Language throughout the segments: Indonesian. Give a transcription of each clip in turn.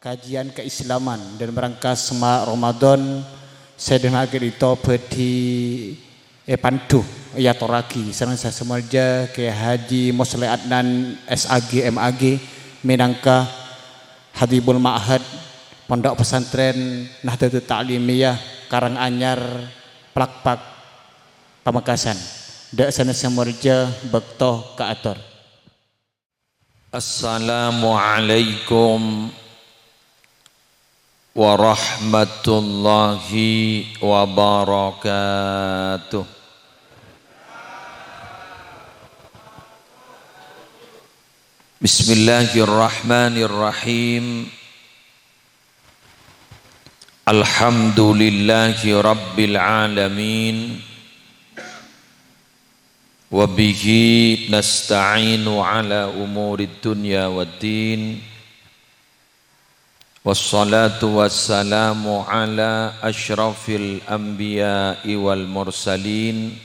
kajian keislaman dan merangka sema Ramadan saya dengan agak itu di pandu ya toraki sareng saya semuanya ke Haji Mosleh Adnan SAG MAG minangka Hadibul Ma'had Pondok Pesantren Nahdlatul Ta'limiyah Karanganyar Plakpak Pamekasan dak sana semuanya bekto kaator. Assalamualaikum warahmatullahi wabarakatuh. Bismillahirrahmanirrahim. Alhamdulillahi rabbil alamin. Wabihi nasta'inu ala umurid dunya waddin. Wassalatu wassalamu ala ashrafil anbiya'i wal mursalin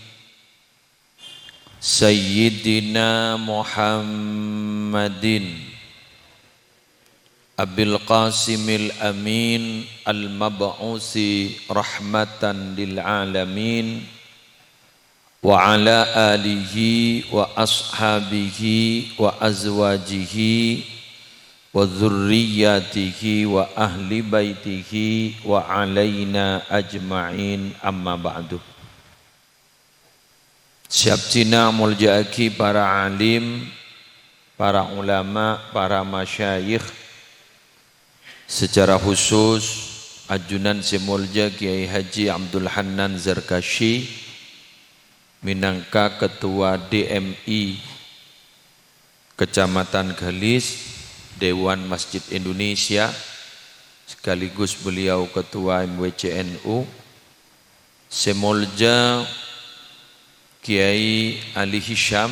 Sayyidina Muhammadin Abil Qasimil Amin Al-Mab'usi rahmatan lil alamin wa ala alihi wa ashabihi wa azwajihi wa dzurriyyatihi wa ahli baitihi wa alaina ajma'in amma ba'du. Siap cina muljaki para alim, para ulama, para masyayikh, secara khusus ajunan semulja Kiai Haji Abdul Hannan Zarkashi minangka ketua DMI Kecamatan Galis Dewan Masjid Indonesia sekaligus beliau ketua MWCNU semolja Kiai Ali Hisham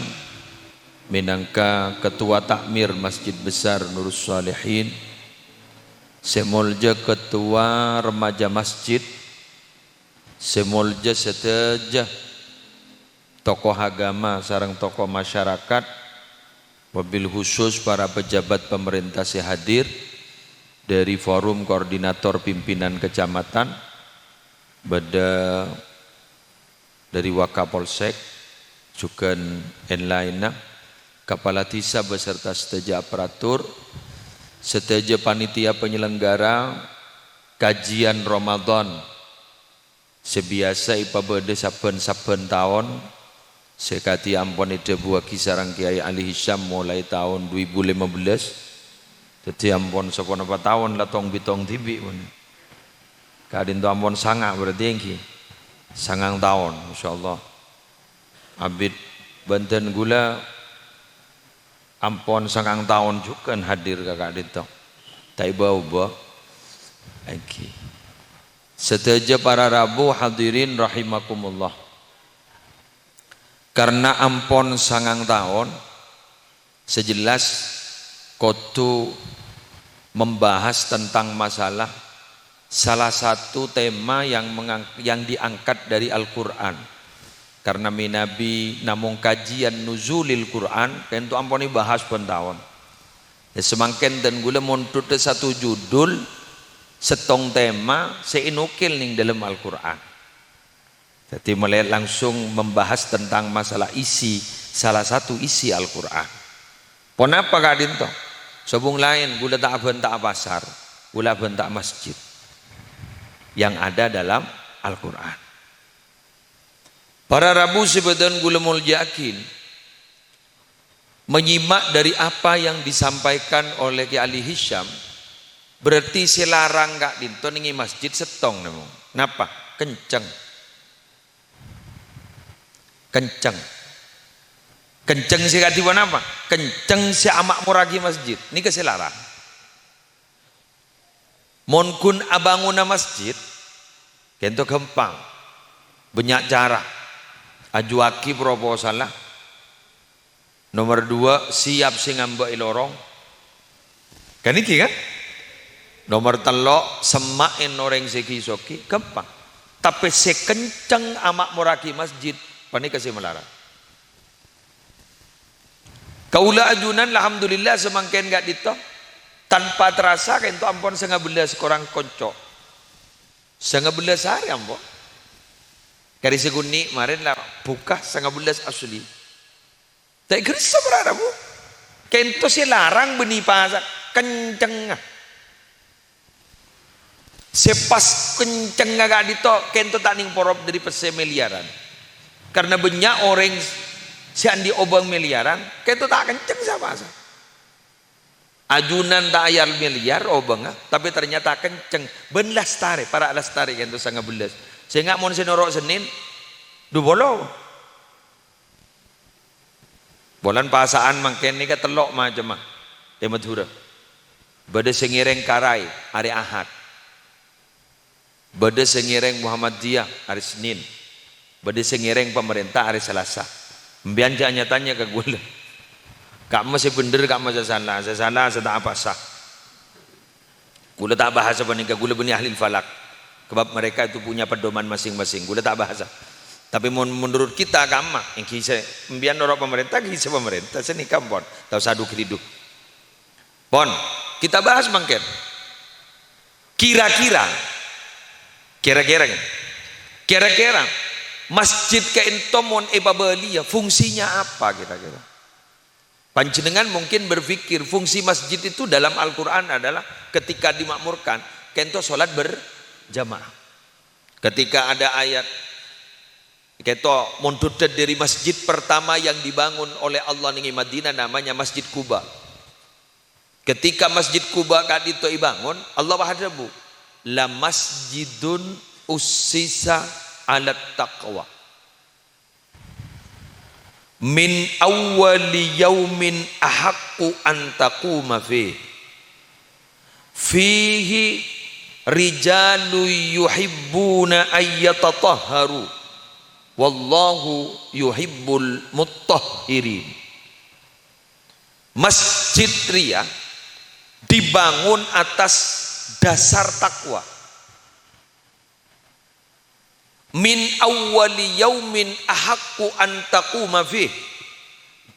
minangka ketua takmir Masjid Besar Nurus Salihin semolja ketua remaja masjid semolja seteja tokoh agama sareng tokoh masyarakat wabil khusus para pejabat pemerintah hadir dari forum koordinator pimpinan kecamatan bada dari Wakapolsek juga lainnya kepala desa beserta seteja aparatur seteja panitia penyelenggara kajian Ramadan sebiasa ipa bade saben-saben tahun sekati ampun ide buah kisarang Kiai Ali Hisham mulai tahun 2015 jadi ampun seponapa tahun lah tong bitong tibi pun kadin tu ampun sangak berarti engki sangang tahun insyaallah abid Banten gula ampun sangang tahun juga hadir kakak dito tak bau-bau engki seteja para rabu hadirin rahimakumullah. Karena ampon sangang tahun sejelas kotu membahas tentang masalah salah satu tema yang diangkat dari Al-Quran karena minabi namung kajian nuzulil Quran kan itu amponi bahas pun tahun ya semangken dan gula montut satu judul setong tema seinukil ning dalam Al-Quran. Jadi melihat langsung membahas tentang masalah isi salah satu isi Al-Quran. Kenapa kak dinto? Sobung lain gula tak bentak pasar, gula bentak masjid yang ada dalam Al-Quran. Para Rabu sebetulnya gula muljakin menyimak dari apa yang disampaikan oleh Kiai Ali Hisham berarti selarang kak dinto ningi masjid setong nemu. Napa? Kenceng. Kenceng sih kati apa? Kenceng si amak muragi masjid. Ini keselarang. Mon kun abanguna masjid, kento gampang, banyak cara. Ajuaki proposal lah. Nomor 2 siap sing ngambek lorong. Kan iki kan? Nomor 3 semain orang seki soki gampang. Tapi sekenceng amak muragi masjid. Pani kasih melarang. Kaula ajunan alhamdulillah semangken gak dito. Tanpa terasa kan itu ampun 15 korang konco. 15 hari ampun. Kari seguni kemarin lah buka 15 asli. Tak gerisa berada bu. Kento si larang beni pasak kenceng. Sepas kenceng agak dito kento tak ning porop dari pese miliaran. Karena banyak orang si andi obang miliaran, kento tak kenceng siapa sah. Ajunan tak ayar miliar obang, tapi ternyata kenceng. Ben lastari, para lastari kento 15. Sehingga mau sinorok Senin, du bolo. Bolan pasaan mangken ni ka telok macam mah. Madura. Bade sengireng karai hari Ahad. Bade sengireng Muhammadiyah hari Senin. Bade sengireng pemerintah hari Selasa. Mbian nyatanya ke gula. Kak masih bener, kak masih salah. Saya salah, saya tak apa sah. Gula tak bahasa benih ke gula benih ahli falak. Sebab mereka itu punya pedoman masing-masing. Gula tak bahasa. Tapi menurut kita agama yang kisah mbian orang pemerintah kisah pemerintah seni kampon tahu sadu kiridu. Pon kita bahas mangken. Kira-kira masjid ke entomon ebabelia fungsinya apa kira-kira? Panjenengan mungkin berpikir fungsi masjid itu dalam Al-Quran adalah ketika dimakmurkan kento sholat berjamaah. Ketika ada ayat kita mundur dari masjid pertama yang dibangun oleh Allah di Madinah namanya Masjid Kuba. Ketika Masjid Kuba kadito dibangun, Allah bahadabu la masjidun ussisa ala taqwa min awwali yaumin ahaqqu an taquma fihi rijalu yuhibbuna ayyatatahharu wallahu yuhibbul muttahhirin. Masjid Ria dibangun atas dasar takwa. Min awwali yaumin ahaqqu an taquma fih.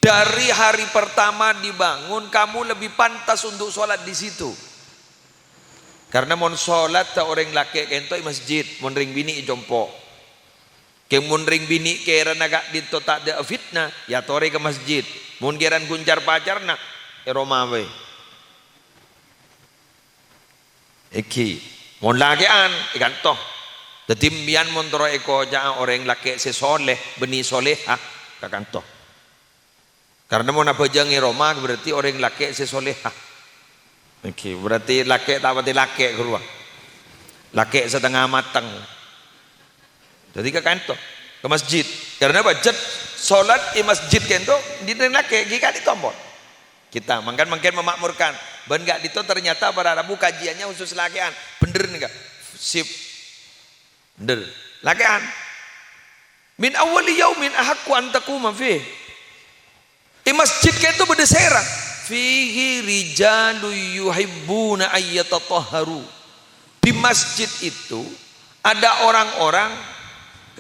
Dari hari pertama dibangun kamu lebih pantas untuk sholat di situ. Karena mon sholat tak orang laki kento masjid, mon ring bini jompo. Kemun ring bini kera naga dito tak ada fitnah ya tore ke masjid mun geran kuncar pacar nak romawe iki mun lakian ikan toh tetimbian mun toro eko jang orang laki sesoleh beni solehah kakantoh karena mun apa jangi Roma berarti orang laki sesolehah iki berarti laki tak berarti laki keluar laki setengah matang. Jadi ke kantor, ke masjid. Karena budget sholat di masjid kento di nenake jika ditombol. Kita mungkin memakmurkan. Ben gak dito ternyata pada Rabu kajiannya khusus lakian. Bener nih gak? Sip. Bener. Lakian. Min awali yaumin ahaqqu an taquma fih. Di masjid kento berdeseran. Fihi rijalu yuhibbuna ayyatatahharu. Di masjid itu ada orang-orang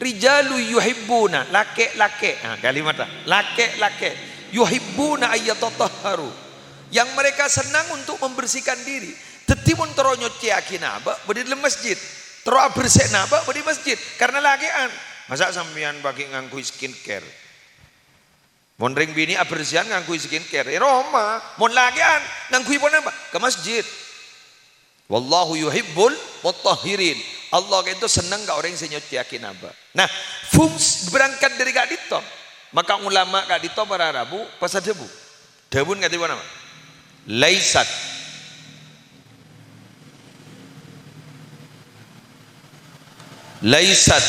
rijalu yuhibbuna lake-lake kalimat lake-lake yuhibbuna ayyatatahharu yang mereka senang untuk membersihkan diri tetimun tero nyuci akinaba bedi dalam masjid tero bersih naba bedi masjid karena lakean masa sampean bagi ngangkui skincare mon ring bini abersihan ngangkui skincare Roma mon lakean ngangkui pun apa ke masjid wallahu yuhibbul mutahhirin. Allah itu senang ke orang yang nyuci akinaba. Nah, fungsi berangkat dari kak dito. Maka ulama kak dito para Rabu pasal debu. Debun kata apa nama? Laisat. Laisat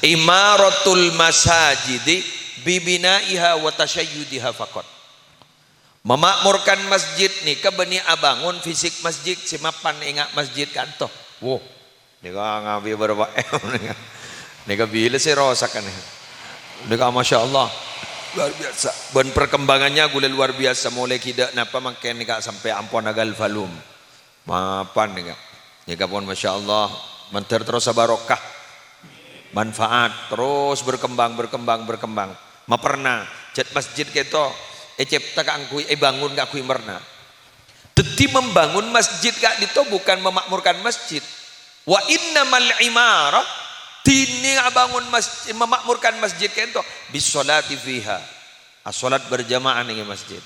imaratul masajidi bibinaiha wa tashayyudiha faqat. Memakmurkan masjid nih kebeni abangun fisik masjid simapan ingat masjid kanto. Wow. Nika ngabi berapa nika bila saya rosakan nika masya Allah luar biasa dan perkembangannya gula luar biasa mulai kita napa makin nika sampai ampun agal falum mapan nika pun masya Allah menter terus barokah manfaat terus berkembang ma pernah jet masjid keto cipta ka angkui bangun ka kui merna Jadi membangun masjid kak dito bukan memakmurkan masjid. Wa innamal imarah dini bangun masjid, memakmurkan masjid kento bisolati fiha. Salat berjamaah nih masjid.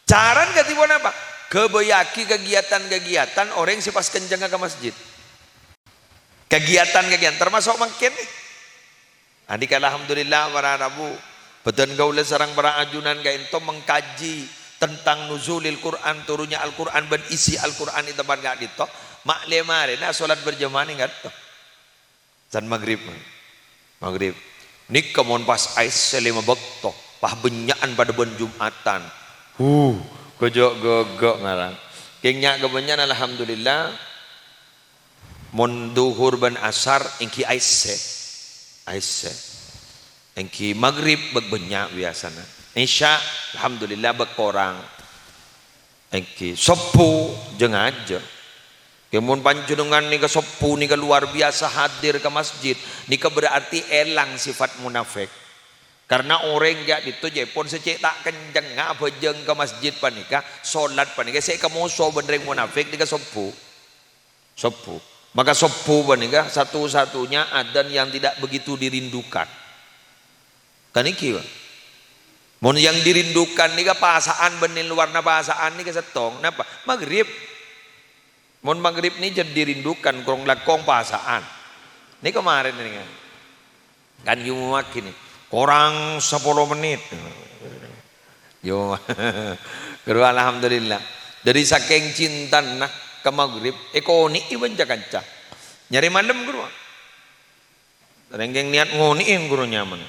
Caran katibon apa? Kebayaki kegiatan-kegiatan orang si pas kenjang ke masjid. Kegiatan termasuk makin nih. Adik alhamdulillah para Rabu betul gaul sarang para ajunan ka ento mengkaji tentang nuzulil Quran, turunnya Al-Quran dan isi Al-Quran di tempat gak dito. Mak lemare nah salat berjamaah nih gato. Dan maghrib. Nik kemon pas ais selima bekto. Pah benyaan pada ben Jumatan. Gojok ngarang. Kengnya kebenyan alhamdulillah. Mon duhur ban asar engki aise. Engki maghrib begbenyak biasana. Isya alhamdulillah bekorang. Engki sepu jeung aja. Kemun panjenengan nika sepu nika luar biasa hadir ke masjid. Nika berarti elang sifat munafik. Karena orang gak itu jepon secek tak kenceng ngak bejeng ke masjid panika solat panika saya kemoso benereng munafik nika sepu. Maka sepu panika satu-satunya adzan yang tidak begitu dirindukan. Kan iki Pak. Mun yang dirindukan nika pasaan benin luarna pasaan nika setong napa? Maghrib. Mun maghrib ni jadi dirindukan kurang lakong pasaan. Ini kemarin ini kan yumak ini. Kurang 10 menit. Yo. Kedua alhamdulillah. Dari saking cinta nah ke maghrib ekoni iban jakanca. Nyari malam guru. Renggeng niat ngoniin guru nyaman.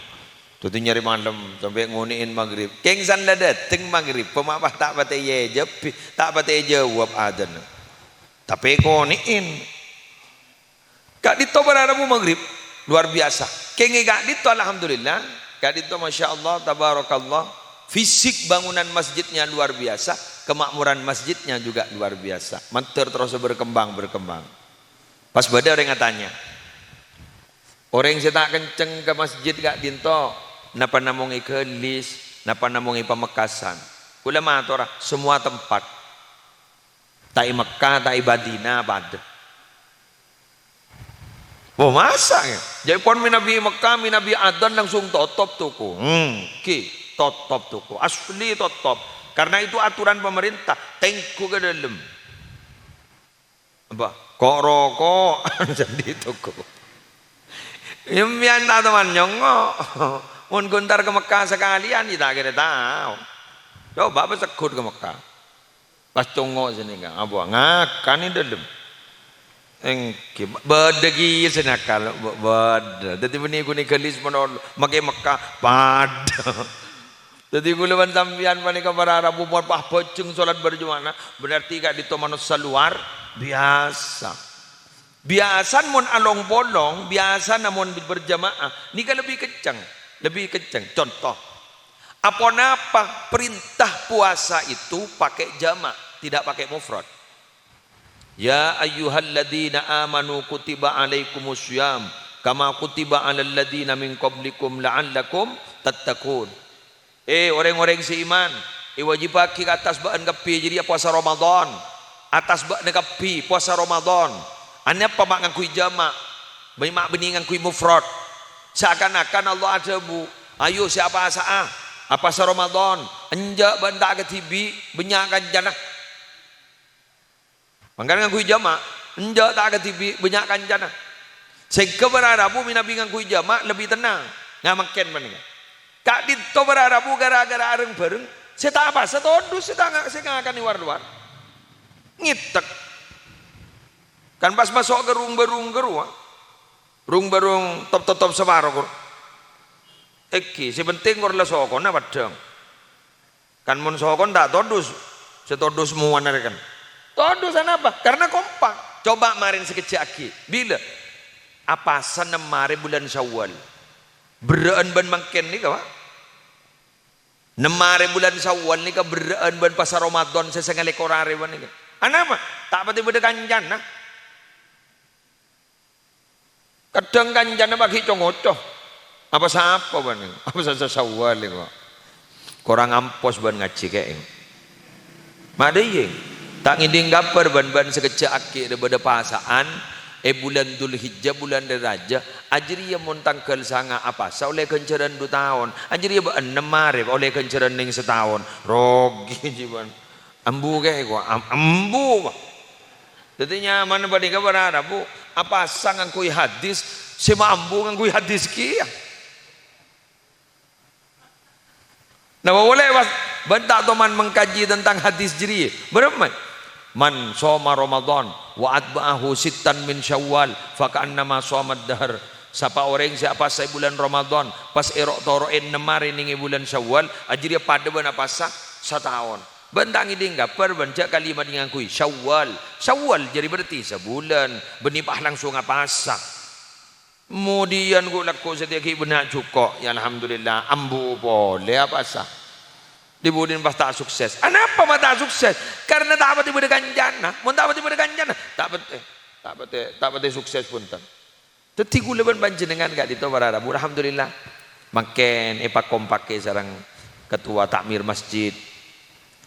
Tuh nyari malam sampai ngoniin maghrib. Keng sanda dateng maghrib. Pemapah tak pate ye jepi, tak pate jawab adzan. Tapi ngoniin. Kak dito bararamu maghrib luar biasa. Kengi gak dito alhamdulillah, gak dito masya Allah tabarakallah. Fisik bangunan masjidnya luar biasa, kemakmuran masjidnya juga luar biasa. Manter terus berkembang. Pas badai orang tanya, orang yang tak kenceng ke masjid gak dito, napa namungi kelis, napa namungi Pamekasan. Ulama tora semua tempat, tai Mekah, tai Madinah, pada. Oh masa ya? Jadi pon minabi Mekah, minabi adzan langsung totop tuku. Totop tuku. Asli totop. Karena itu aturan pemerintah. Tengku ke dalam. Apa? Kok rokok jadi tuku. Imian teman nyongo. Mun guntar ke Mekah sekalian kita kira tahu. Coba apa sekut ke Mekah. Pas congok sini kan. Apa? Ngakan di dalam. Engki bedegi senakal bed. Dadi beni kuni gelis menon make Mekah pada. Dadi kulawan sampean panika para Rabu pun pah bojeng salat berjamaah berarti gak dito manusia luar biasa. Biasa mun along bolong, biasa namun berjamaah nika lebih kencang. Contoh. Apa perintah puasa itu pakai jamak, tidak pakai mufrad. Ya ayyuhalladzina amanu kutiba alaikumussyam kama kutiba alal ladzina min qablikum la'allakum tattaqun. Orang-orang seiman, wajibaki ke atas ba'an kepi jadi puasa Ramadan. Atas ba'an kepi puasa Ramadan. Anya apa mak ngakui jamak? Mak bening ngakui mufrad. Seakan-akan Allah ada bu. Ayo siapa asaah? Apa sa Ramadan? Enjak benda ketibi benyakan janah. Mangkana ngakui jamak, enjak tak ketibi benyakan janah. Sehingga berharapu minabi ngakui jamak lebih tenang. Ngamaken mana? Kak dito berharapu gara-gara areng bareng. Saya tak apa, saya todus, saya nggak akan luar-luar. Ngitek. Kan pas masuk ke rung-berung, top separuh. Eki, si penting korla sokon na padang. Kan mun sokon tak todus, saya todus semua kan. Todusan apa? Karena kompak. Coba kemarin sekejap lagi. Bila? Apa senemare bulan Syawal? Beraan ban mangken nih kah? Nemare bulan Syawal nih kah beraan ban pasar Ramadan sesengale korare ban nih. Anapa? Tak pati beda kanjan nah. Kadang kanjan bagi congocoh. Apa siapa ban nih? Apa saja Syawal nih kah? Korang ampos ban ngaji kayak. Madayeng. Tak ngiding gapar ban sekecak akik daripada pasaan bulan Dzulhijjah bulan deraja ajriya montangkel sanga apa sa oleh kenceran 2 tahun ajriya ba 6 marib oleh kenceran ning setahun rogi jiban ambu kayak gua ambu jadi nyaman pada kabar bu apa sangan kui hadis sema ambu ngangui hadis kia nah boleh mas bentak teman mengkaji tentang hadis jiri berapa man soma Ramadan wa atba'ahu sittan min Syawal fa ka'annama shomad dahr siapa orang siapa saya bulan Ramadan pas erok toroin nemari ning bulan Syawal ajria pada bana pasah setahun bentang ini gapar baca kalimat yang ngakui Syawal jadi berarti sebulan benipah langsung apa sah kemudian gue laku setiap benak cukup ya alhamdulillah ambu boleh apa sah dibudin pas tak sukses. Kenapa mata sukses? Karena tak pati berdekan jana. Mun tak pati berdekan jana, tak pati sukses pun tan. Teti gula ban panjenengan gak dito para Rabu. Alhamdulillah. Makin epa kompake sarang ketua takmir masjid,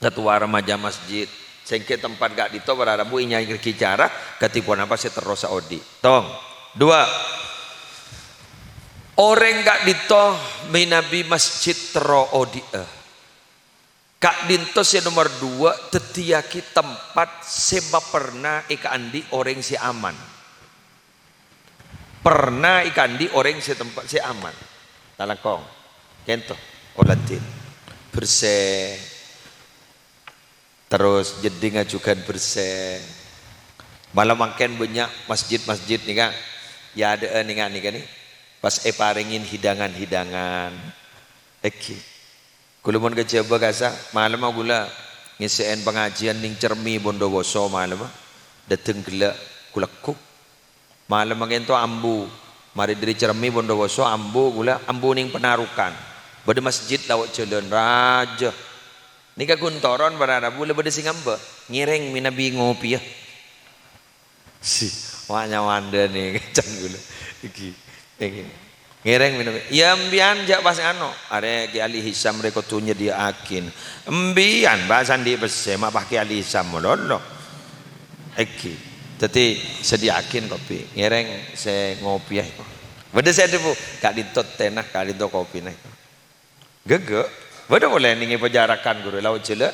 ketua remaja masjid. Sengke tempat gak dito para Rabu inya kicara ketipuan apa saya terus odi. Tong. 2. Orang gak dito minabi masjid tero odi. Kak dintos yang nomor 2 tetiaki tempat seba pernah andi orang si aman pernah andi orang si tempat si aman talakong kento olatin bersih terus jadi ngajukan bersih malah makin banyak masjid-masjid nih kan ya ada nih kan nih pas paringin hidangan-hidangan Kula mun kecewa kasa malam gula ngisiin pengajian ning Cermi Bondowoso malam dateng gila kulakku malam ngento ambu mari dari Cermi Bondowoso ambu gula ambu ning Penarukan bade masjid lawak jalan raja nika guntoron barara bule bade singamba ngireng minabi ngopi ya si wanya wanda nih kecang gula iki ngereng minum ya mbian jak pas ano are Ki Ali Hisam reko tunya dia akin mbian bahasan di bese mak pakai Ali Hisam lolo iki teti sediakin kopi ngereng se ngopi ya beda saya debu kak ditot tenah kak ditot kopi nah gege beda boleh ningi pejarakan guru laut jela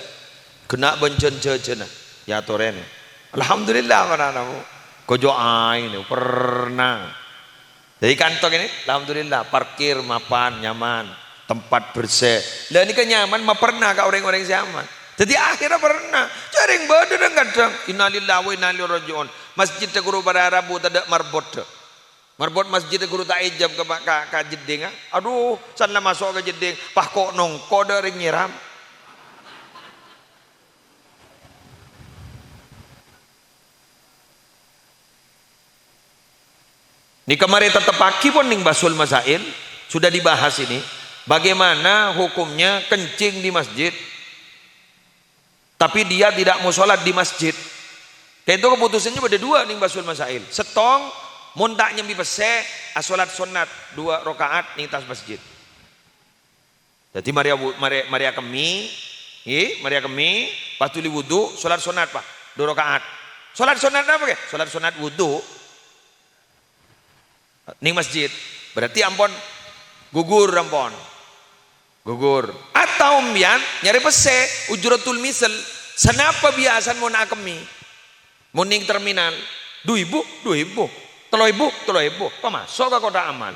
kena bencen cecena ya toren alhamdulillah mananamu kojo ain pernah dari kantong ini, alhamdulillah parkir mapan nyaman, tempat bersih. Lah ini kan nyaman, mah pernah kak orang-orang siaman. Jadi akhirnya pernah. Jaring badan dan kadang. Innalillahi wa inna ilaihi rajiun. Masjid guru pada Rabu tidak marbot. Marbot masjid guru tak ijab ke jeding. Aduh, sana masuk ke jeding. Pak kok nongko dari nyiram. Ini kemarin tetap pagi pun ning Basul Masail sudah dibahas ini bagaimana hukumnya kencing di masjid tapi dia tidak mau sholat di masjid. Kayak itu keputusannya ada 2 ning Basul Masail setong muntak nyembi pese sholat sunat 2 rakaat ning tas masjid. Jadi Maria kemi patuli wudu sholat sunat pak 2 rakaat. Sholat sunat apa ke? Sholat sunat wudu ning masjid berarti ampun gugur atau mbian nyari pese ujratul misal senapa biasan mau nakemi muning terminal 2.000 3.000 pemasok ke kota amal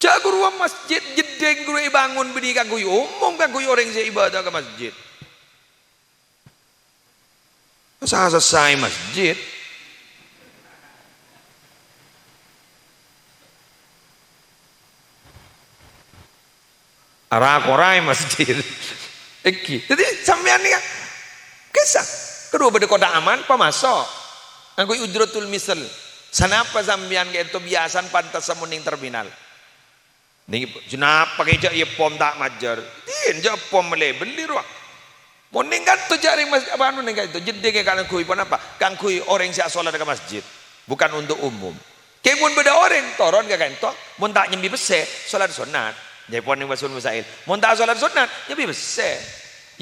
jago ruang masjid jedeng guru bangun beri kanggo umum kanggo orang saya ibadah ke masjid selesai masjid arah-korai masjid. Iki. Jadi sampean nih kan kisah kedua pada kota aman pemasok. Anggo ujratul misal. Sanapa sampean ge itu biasan pantas samuning terminal. Ning jenapa pakai jak ye pom tak majar. Din jak pom mele beli ruang. Muning kan tu jari masjid apa anu ning itu jedenge kan kui apa? Kang kui orang sia salat ke masjid. Bukan untuk umum. Kemun beda orang toron ke kan tok mun tak nyembi bese salat sunat. Jadi pun yang Basul Masail. Mun tak salat sunat, nyebi besar.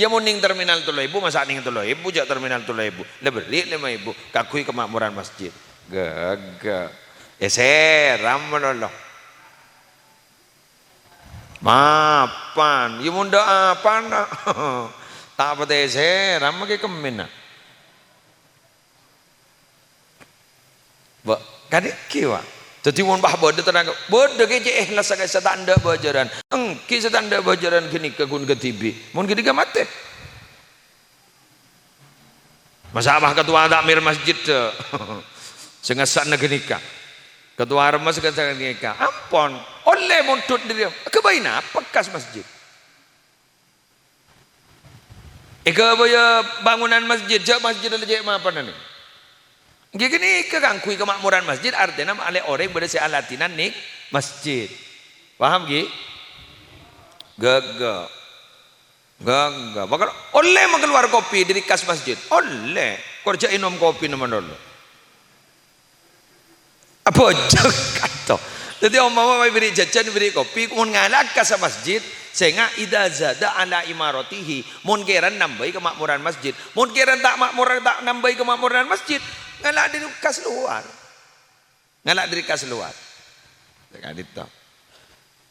Ya mau ning terminal 3.000 masa ning 3.000 jak terminal 3.000. Lah beli 5.000 kakui kemakmuran masjid. Gagak. Seram menoloh. Mapan, ya munda apa nak? Tak apa seram ke kemen nak. Ba, kadik kiwa. Jadi mun bah bodoh tenaga, bodoh kece ikhlas agak setanda bajaran. Engki setanda bajaran kini kegun ketibi. Mun ketiga mati. Masa abah ketua takmir masjid sengasak negenika. Ketua remas sengasak negenika. Ampon, oleh muntut dia. Kebaina pekas masjid. Baya bangunan masjid, jak masjid ada jak apa nani? Gini kegangkui kemakmuran masjid artinya oleh orang berisi alatinan nik masjid. Paham gi? Gaga. Maka oleh mengeluar kopi dari kas masjid. Oleh kerja minum kopi nama dulu. Apa jengkat? Jadi mama beri jajan beri kopi, mun ngalak kas masjid. Sehingga idza zada ala imaratihi, mun keran nambahi kemakmuran masjid. Mun keran tak makmuran tak nambahi kemakmuran masjid. Ngalak dari kas luar. Ngalak dari kas luar. Sekarang itu.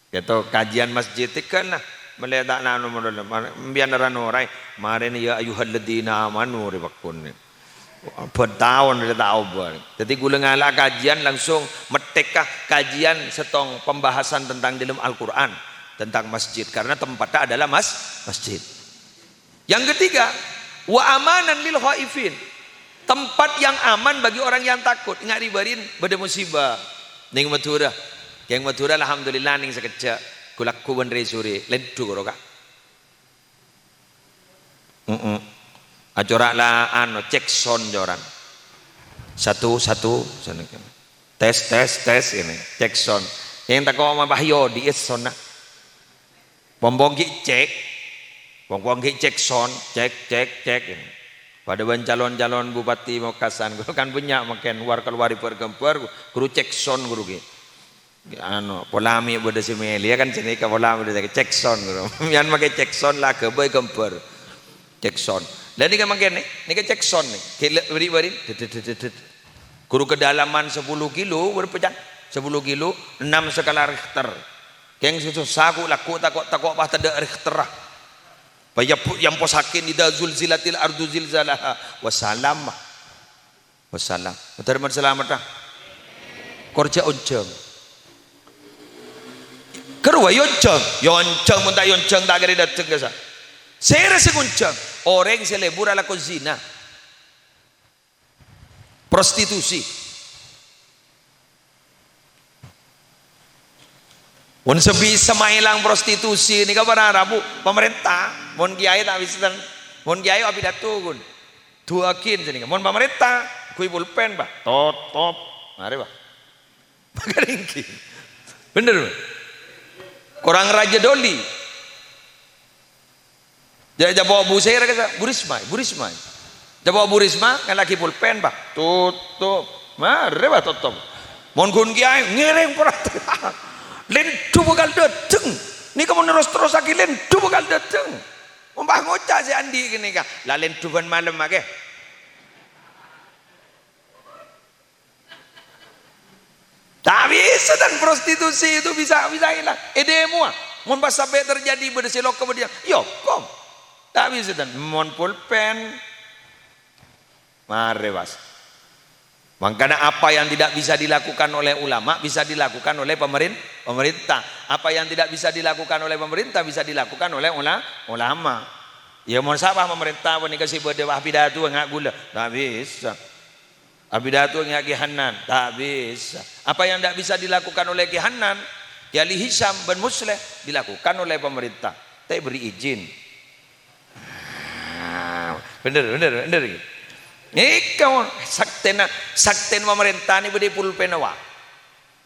Gitu kajian masjid kan lah. Melihat nanu modal. Biar orang mari ya ayyuhalladzina amanu ribakun. Bertahun dia tahu ber. Jadi gula ngalak kajian langsung metekah kajian setong pembahasan tentang dalam Al-Qur'an tentang masjid karena tempatnya adalah masjid. Yang ketiga, wa amanan lil khaifin. Tempat yang aman bagi orang yang takut. Ingat ribarin pada musibah. Ning Madura. Yang Madura alhamdulillah ning sekejap. Kulakku benre sore. Lendu kok. Ajorak lah cek sound joran. Satu tes ini cek sound. Yang tak kau mabahyo di sound nak. Bombong cek. Bombong cek sound cek ini. Pada calon-calon bupati Makassar, guru kan punya makan war keluar pergempar, guru cek sound guru gitu. Polami pada si Melia kan sini ke polami pada cek sound guru. Yang makai cek sound lah ke boy gempar, cek sound. Dan ini kan makan ni kan cek sound ni. Beri, guru kedalaman 10 kilo berpecah, 10 kilo 6 skala Richter. Keng susah aku laku takut apa tak ada Richter lah. Yang posakin ida zulzilatil ardu zilzalaha wassalam. Betul selamat dah. Korja onceng. Kerwa yonceng minta yonceng tak kira datang ke sana. Saya rasa onceng. Orang selebur ala zina. Prostitusi. Mun sebisa mailang prostitusi ni kabar Rabu pemerintah mun kiai tak bisa mun kiai abi datu gun duakin sini mun pemerintah kui pulpen bah top mari bah pagaringki bener kurang raja doli jadi bawa busair kata burisma bawa burisma kan lagi pulpen bah tutup mari bah tutup mun gun kiai ngiring perhatian lendu bakal dateng. Ni kamu terus lagi lendu bakal dateng. Mbah ngocah si Andi gini kah? Lah lendu ban malam ake. Tak bisa dan prostitusi itu bisa hilang. Demo ah. Mun pas sampai terjadi berselok kemudian. Yo kom. Tak bisa dan mun pulpen. Mari was. Makanya apa yang tidak bisa dilakukan oleh ulama bisa dilakukan oleh pemerintah. Apa yang tidak bisa dilakukan oleh pemerintah bisa dilakukan oleh ulama. Ya mau siapa pemerintah ini kasih berdewah pidato enggak gula, tak bisa. Pidato enggak Kihanan, tak bisa. Apa yang tidak bisa dilakukan oleh Kihanan, ya Ali Hisham bin Musleh dilakukan oleh pemerintah. Tapi beri izin. Bener. Ikaw sakten pemerintah ni beri pulpen awak.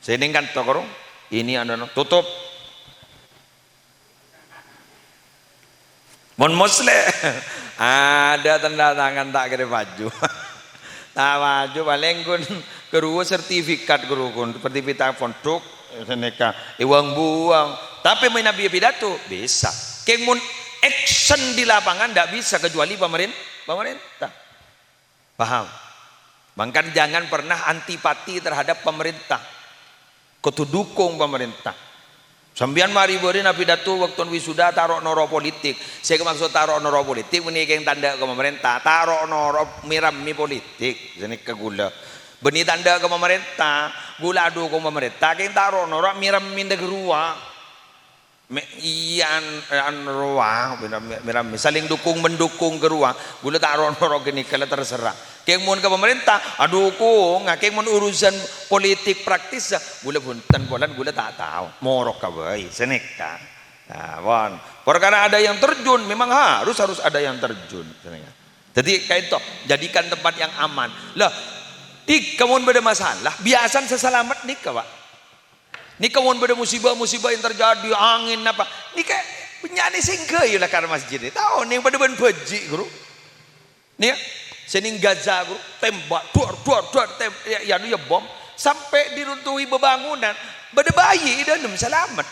Sini kan tokorong ini anu tutup. Mon Musleh ada tanda tangan tak kira baju. Tak baju paling kun keruh sertifikat keruh kun sertifikat pondok seneka iwang buang. Tapi main nabi pidato bisa. Keng mun action di lapangan tidak bisa kecuali pemerintah. Paham? Bahkan jangan pernah antipati terhadap pemerintah. Kudu dukung pemerintah. Sambian mari beri nabi datu waktu wisuda taruh noro politik. Saya maksud taruh noro politik ini yang tanda ke pemerintah. Taruh noro mirami politik. Jadi ke gula. Beni tanda ke pemerintah. Gula adu ke pemerintah. Yang taruh noro mirami negeri iyan ruang mirami saling dukung mendukung ke ruang. Gula taruh noro gini kalau terserah. Keng mun ke pemerintah, adukung, keng mun urusan politik praktis, gula punten bulan gula tak tahu, morok kabai, seneka. Nah, wan. Perkara ada yang terjun, memang harus ada yang terjun. Jadi kayak itu, jadikan tempat yang aman. Lah, di kamun beda masalah, biasan seselamat nih pak. Nih kamun beda musibah yang terjadi, angin apa, nih kayak penyanyi singkai lah karena masjid ini. Tahu nih pada ben beji guru, nih. Sening Gaza guru tembak duar ya bom sampai diruntuhi bebangunan bade bayi dan selamat.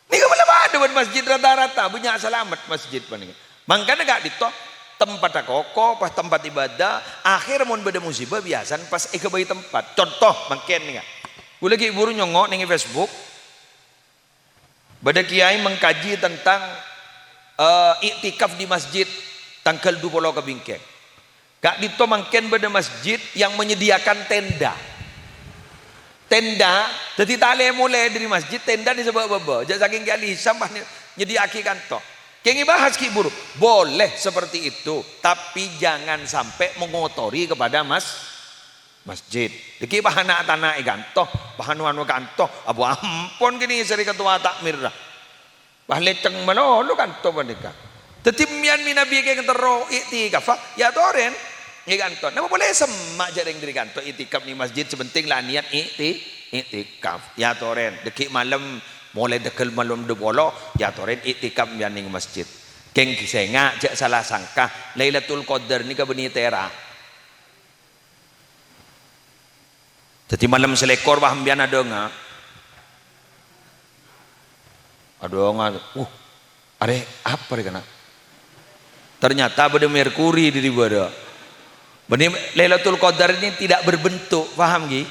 Ni kepala ada masjid rata-rata banyak selamat masjid paling. Mangkana gak dito tempat koko pas tempat ibadah akhir mun bade musibah biasan pas kebayi tempat. Contoh mangken nih. Gue lagi buru nyongok ning Facebook. Bade kiai mengkaji tentang iktikaf di masjid tanggal 20 ke Bingkeng. Kak dito mangken beda masjid yang menyediakan tenda. Jadi tali mulai dari masjid tenda di sebab baba. Jadi saking kali sampah nyediaki kantor. Kengi bahas ki buru. Boleh seperti itu, tapi jangan sampai mengotori kepada masjid. Diki bahana tanah ikanto, bahan kanto. Abu ampun gini seri ketua takmir dah. Bahleceng manolo kanto panika. Tetimian minabi keng tero iktikaf ya toren ikanto. Nama boleh semak jareng diri kanto iktikaf di masjid sebenting lah niat iktikaf ya toren. Dekik malam mulai dekel malam 20 ya toren iktikaf ning masjid. Keng kisenga jak salah sangka Lailatul Qadar ni ka beni tera. Jadi malam selekor bahambian ada nga. Aduh nga. Are apa dia kena? Ternyata pada Merkuri di bawah. Benih Lailatul Qadar ini tidak berbentuk, paham gi?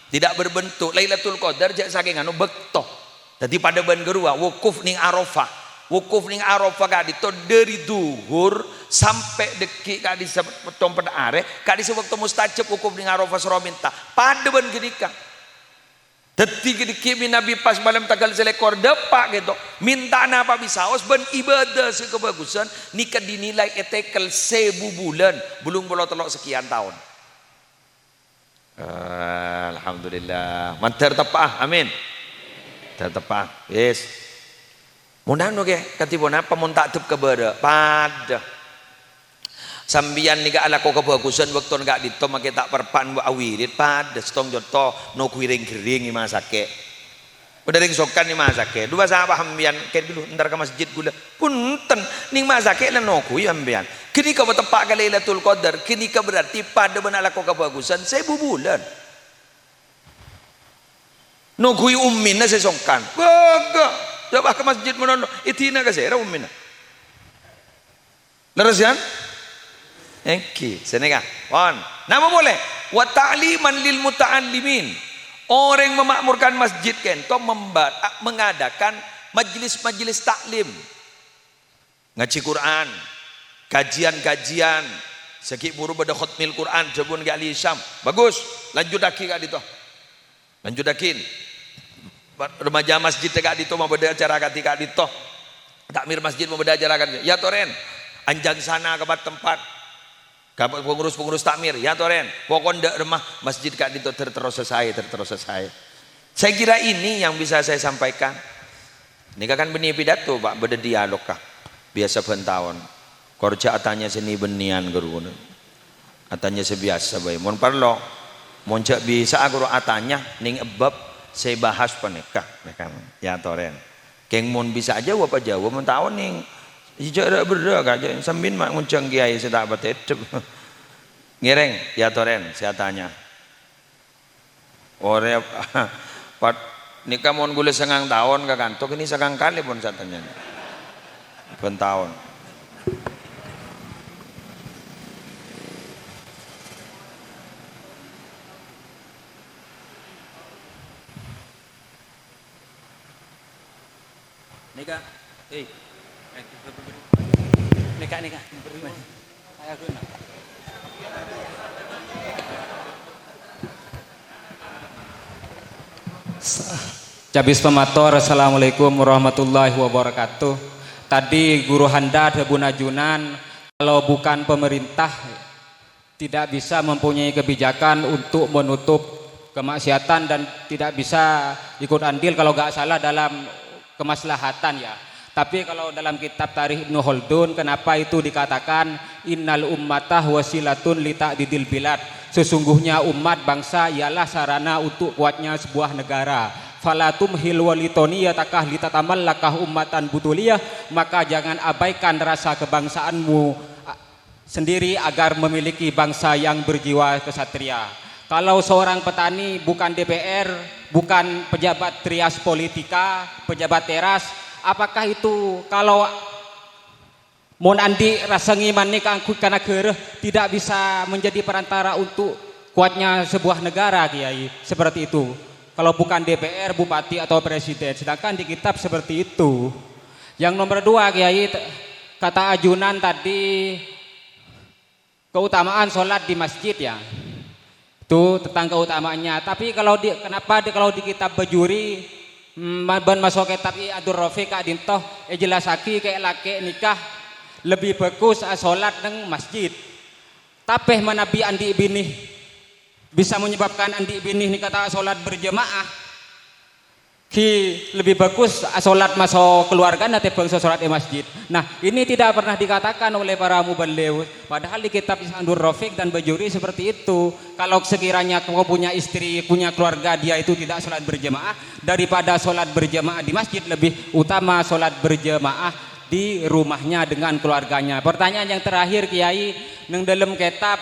Tidak berbentuk. Lailatul Qadar jak saking anu bektoh. Jadi pada ban gerua wukuf ning Arafah. Wukuf ning Arafah kak dito dari duhur sampai dekik kak di tempat are, kak di waktu mustajab wukuf ning Arafah surah minta. Pada ban gedika. Detik dikimi Nabi pas malam tanggal selekor depak gitu minta apa bisa ben ibadah sekebagusan nikah dinilai etekel 1000 bulan belum boleh telok sekian tahun. Alhamdulillah mantar tepah amin tertepah yes mudah oke katibon apa mun tak tep kebara pada sambian nika ala ko kebagusan waktu enggak dito make tak perpan wa awirit pada stong joto no kuiring-giring masake. Udah ring sokan ni masake. Dua sahabat hambian ke dulu ntar ke masjid gula. Punten ning masake lan no kui hambian. Kini ka tepak ka Lailatul Qadar, kini ka berarti pada benala ko kebagusan 1000 bulan. No kui ummina sesongkan. Baga. Coba ke masjid menono itina ka sera ummina. Leres kan? Eki, senega. Wan. Nama boleh. Wa ta'liman lil muta'allimin. Orang yang memakmurkan masjid kento mengadakan majelis-majelis taklim. Ngaji Quran, kajian-kajian. Seki buru pada khutmil Quran jebun ke Ali Syam. Bagus. Lanjut lagi kak dito. Lanjut lagi. Remaja masjid kak dito mau beda acara kak dito. Takmir masjid mau beda acara kak. Ya toren. Anjang sana ke tempat pengurus takmir ya toren pokok ndak remah masjid kak dito terus selesai. Saya kira ini yang bisa saya sampaikan. Ini kan benih pidato pak beda dialog kah biasa pentahun korja atanya seni benian guru atanya sebiasa bayi mon parlo mon cak bisa guru atanya ning ebab saya bahas penikah ya toren keng mon bisa aja apa jawab mon tahun ning Ijak berdoa aja sambin mak nguncang kiai sedak batet. Ngereng ya toren saya tanya. Ore pat nikah mon gule sengang tahun ka kantok ini segang kali pun saya tanya. ben tahun. Nika, nika. Cabis pemator, assalamualaikum warahmatullahi wabarakatuh. Tadi Guru Handad Buna Junan, kalau bukan pemerintah tidak bisa mempunyai kebijakan untuk menutup kemaksiatan dan tidak bisa ikut andil kalau nggak salah dalam kemaslahatan ya. Tapi kalau dalam kitab Tarikh Ibnu Khaldun, kenapa itu dikatakan innal ummatah wasilatun li ta'didil bilad? Sesungguhnya umat bangsa ialah sarana untuk kuatnya sebuah negara. Falatum hilwalitoniya takah litatamallakah ummatan butuliyah, maka jangan abaikan rasa kebangsaanmu sendiri agar memiliki bangsa yang berjiwa kesatria. Kalau seorang petani bukan DPR, bukan pejabat trias politika, pejabat teras, apakah itu kalau mon andi rasa ngiman nih karena gereh tidak bisa menjadi perantara untuk kuatnya sebuah negara, Kiai? Seperti itu. Kalau bukan DPR, bupati atau presiden, sedangkan di kitab seperti itu. Yang nomor 2, Kiai, kata ajunan tadi keutamaan sholat di masjid ya. Itu tentang keutamaannya. Tapi kalau di kitab Bajuri ban masuk kitab Adur Rafiq Kak Dintoh jelasaki kayak laki nikah lebih bagus sholat neng masjid. Tapi manabi andi binih bisa menyebabkan andi binih nih kata sholat berjemaah. Ki lebih bagus sholat masuk keluarga nanti bangsa sholat di masjid. Nah ini tidak pernah dikatakan oleh para muballigh. Padahal di kitab Adur Rafiq dan Bajuri seperti itu. Kalau sekiranya kau punya istri, punya keluarga, dia itu tidak sholat berjemaah, daripada sholat berjemaah di masjid lebih utama sholat berjemaah di rumahnya dengan keluarganya. Pertanyaan yang terakhir, Kiai, neng dalam kitab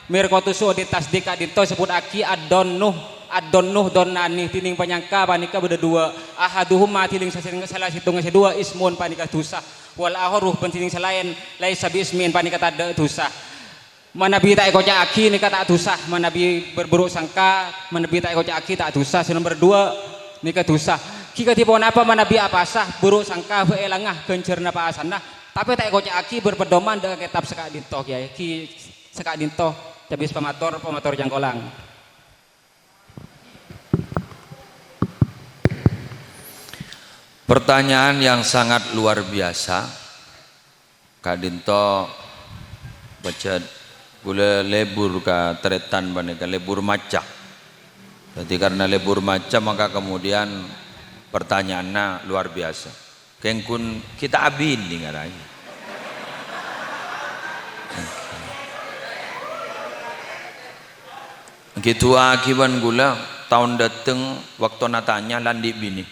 Mirqatusu di tasdik adito sebut aki ad-donnuh donnani tining penyangka panika beda dua ahaduhuma tiling salah situng dua ismun panika dosa wal akharu penting selain laisa bi ismin panika tada dosa. Manabi tak eko aki nika tak dosa, manabi berburuk sangka, manabi tak eko aki tak dosa. Nomor 2 nika dosa. Kika tipe apa manabi apa sah buruk sangka elangah kencerna pa asana. Tapi tak eko aki berpedoman dengan kitab Sekak Dintoh, Kiai. Ki Sekak Dintoh cabis pemator jangkolang. Pertanyaan yang sangat luar biasa. Kak Dinto baca boleh lebur ka teretan baneka lebur maca. Jadi karena lebur maca maka kemudian pertanyaannya luar biasa. Kengkun kita abin nih ngaranya. Gitu akiban gula tahun dateng waktu natanya landi bini.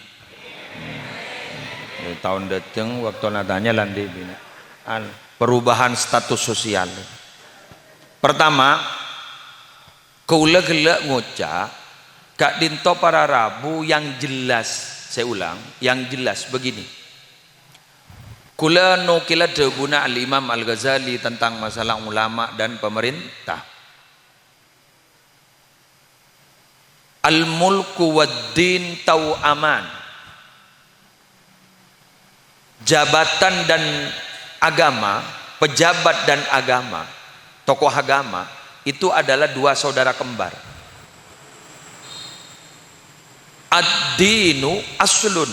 Tahun dateng waktu natanya landi bini. Perubahan status sosial. Pertama, keula-gela ngoca Kak Dinto para Rabu yang jelas, saya ulang, yang jelas begini. Kula nukila debuna al-Imam Al-Ghazali tentang masalah ulama dan pemerintah. Al-mulku wad-din tau'aman. Jabatan dan agama, pejabat dan agama, tokoh agama itu adalah dua saudara kembar. Ad-dinu aslun.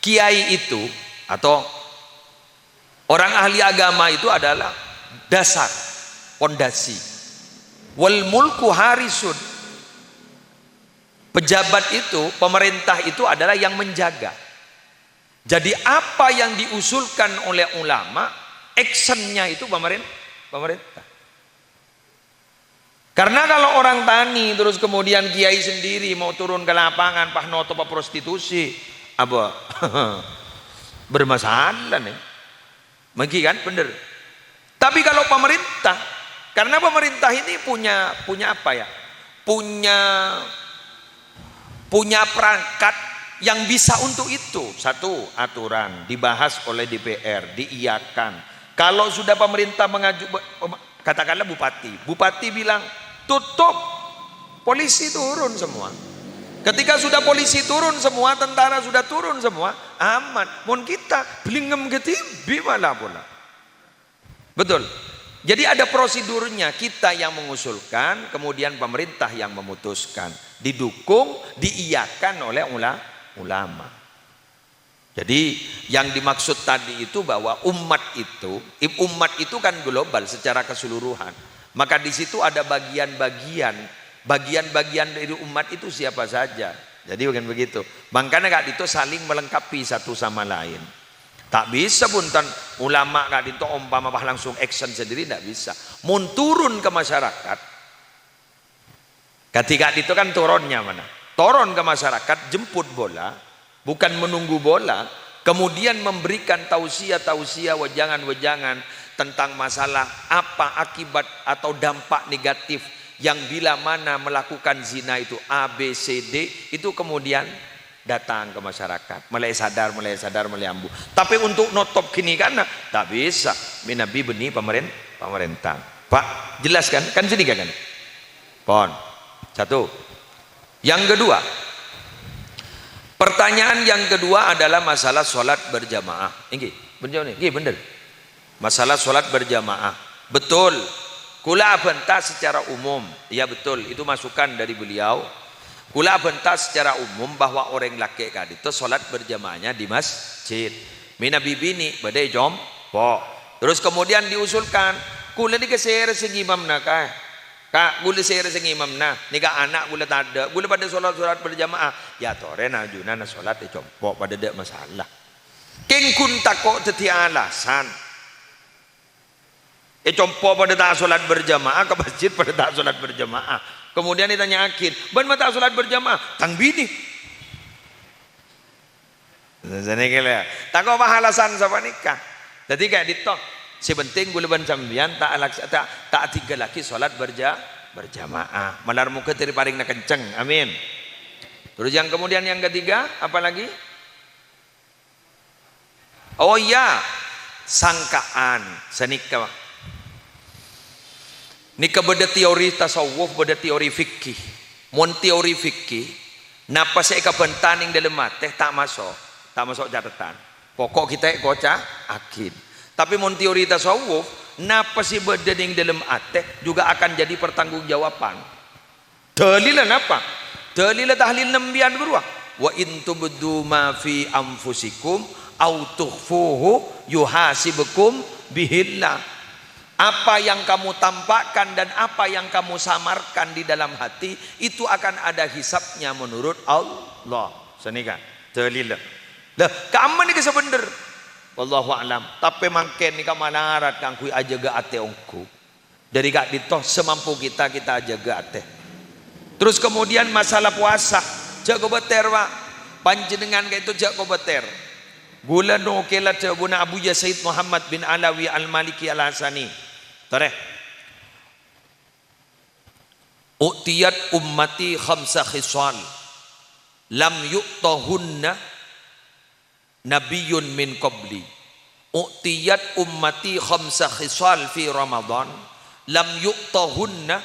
Kiai itu atau orang ahli agama itu adalah dasar, pondasi. Wal mulku harisun. Pejabat itu, pemerintah itu adalah yang menjaga. Jadi apa yang diusulkan oleh ulama, actionnya itu pemerintah. Karena kalau orang tani terus kemudian kiai sendiri mau turun ke lapangan pahnoto apa prostitusi, apa bermasalah nih. Mungkin kan bener. Tapi kalau pemerintah, karena pemerintah ini punya apa ya? Punya perangkat yang bisa untuk itu. Satu, aturan dibahas oleh DPR, diiyakan. Kalau sudah pemerintah mengajukan, katakanlah bupati bilang tutup, polisi turun semua. Ketika sudah polisi turun semua, tentara sudah turun semua, aman. Mun kita belingem ketibi malah pula. Betul. Jadi ada prosedurnya, kita yang mengusulkan, kemudian pemerintah yang memutuskan, didukung, diiyakan oleh ulama. Jadi yang dimaksud tadi itu bahwa umat itu kan global secara keseluruhan. Maka di situ ada bagian-bagian dari umat itu siapa saja. Jadi bukan begitu. Makanya itu saling melengkapi satu sama lain. Tak bisa buntan ulama itu umpama langsung action sendiri, tidak bisa. Mun turun ke masyarakat. Ketika itu kan turunnya mana? Turun ke masyarakat, jemput bola, bukan menunggu bola, kemudian memberikan tausiah-tausiah, wejangan-wejangan tentang masalah apa akibat atau dampak negatif yang bila mana melakukan zina itu A, B, C, D, itu kemudian datang ke masyarakat, mulai sadar, mulai ambu. Tapi untuk notop kini kan tak bisa. Nabi benih pemerintah. Pak, jelaskan kan sini kan? Pon. Satu. Yang kedua, pertanyaan yang kedua adalah masalah sholat berjamaah. Ini bener. Masalah sholat berjamaah. Betul. Kula bantah secara umum. Ya betul, itu masukan dari beliau. Kula bantah secara umum bahwa orang laki itu sholat berjamaahnya di masjid. Mina bibini badai jompo. Terus kemudian diusulkan, kula dikeser segi imam nakah. Kak, gula seher sing imam nah, nika anak gula tada, gula pada sholat berjamaah. Ya tore najuna na sholat dicompo pada dek masalah. King kun takok teti alasan. Compo pada tak sholat berjamaah ke masjid pada tak sholat berjamaah. Kemudian ditanya akhir, ban mata sholat berjamaah, tang bini. Jadi kira, takok apa alasan sama nikah? Jadi kayak ditok. Sebenting gula ban sambian tak tiga laki sholat berjamaah. Malar muka teri paring nak kenceng. Amin. Terus yang kemudian yang ketiga apa lagi? Oh ya, sangkaan senikah. Nika beda teori tasawuf, beda teori fikih. Mon teori fikih, napa saya kapentaning dalam mate tak masuk catatan. Pokok kita koca akid. Tapi mon teori tasawuf, napa sih beda dalam ate juga akan jadi pertanggungjawaban. Dalilnya napa? Dalilnya tahlil nembian beruah. Wa in tubdu ma fi anfusikum au tukhfuhu yuhasibukum bihillah. Apa yang kamu tampakkan dan apa yang kamu samarkan di dalam hati itu akan ada hisabnya menurut Allah. Senika dalil. Dah, keaman ni kesebener. Wallahu a'lam. Tapi mangken ni kamanarat kang kui ajaga ate ongku. Dari kak ditoh semampu kita ajaga ate. Terus kemudian masalah puasa, jago beter Pak. Panjenengan itu jago beter. Bulan no kelat Buna Abu Said Muhammad bin Alawi Al-Maliki Al-Hasani. Tareh. U'tiyat ummati khamsa khisal lam yu'tahunna nabiyyun min qabli. U'tiyat ummati khamsa khisal fi Ramadan lam yu'tahunna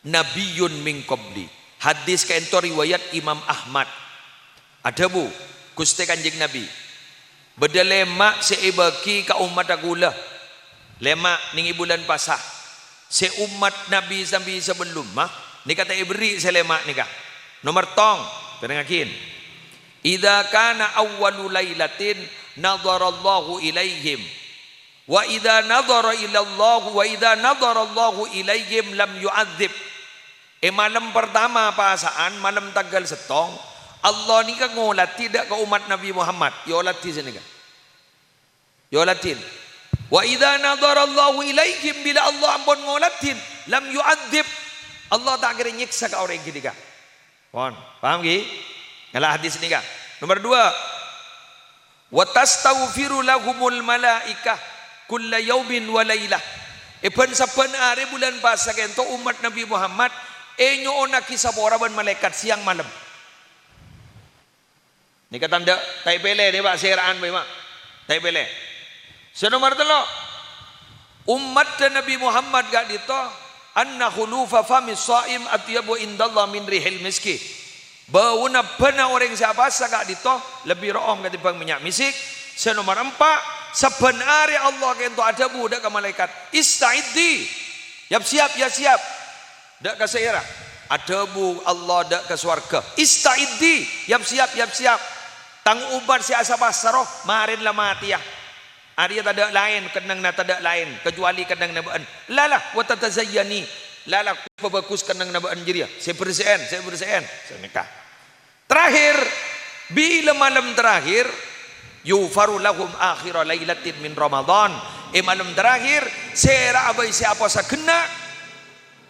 nabiyyun min qabli. Hadis kaento riwayat Imam Ahmad. Ada bu Gusti Kanjeng Nabi beda lemak seibaki ka umat agula lemak ningi bulan pasah se umat Nabi sampai sebelum mah ni kata ibri selemak nikah nomor tong pendengakin idza kana awwalu lailatin nadharallahu ilaihim wa idza nadhara ila Allah wa idza nadhara Allah ilaihim lam yu'adzib malam pertama pasaan malam tanggal setong Allah ni kan ngolat tidak ke umat Nabi Muhammad yolati sini kan yolatin wa idza nadharallahu ilaihim bila Allah ampun ngolatin lam yu'adzib Allah tak kira nyiksa ke orang ketiga. Paham ki? Ngalah hadis ni kan. Nomor 2 wa tastaghfiru lahumul malaikah kulla yaumin wa lailah. Pen saben hari bulan puasa kento umat Nabi Muhammad enyo ona kisah ban malaikat siang malam. Ni kata ndak tai pele dia pak seraan bae mak. Tai pele. Senomor telo. Umat Nabi Muhammad gak dito anna khulufa fami shaim atyabu indallah min rihil miski. Bauna bana orang siapa gak dito lebih room ketimbang minyak misik. Senomor 4, sebenarnya Allah kento ada budak ke malaikat. Istaiddi. Siap ya siap. Dak ke seira. Ada bu Allah dak ke swarga. Istaiddi. Siap. Tang ubat si asabasaroh marin lah mati ya. Dia tak ada lain kenang na tak ada lain kecuali kenang nabaan. Lalah wa tatazayyani. Lalah bagus kenang nabaan jiria. Saya bersean. Saya nikah. Terakhir bila malam terakhir yufaru lahum akhira lailatin min Ramadan. Malam terakhir sera abai siapa sakena.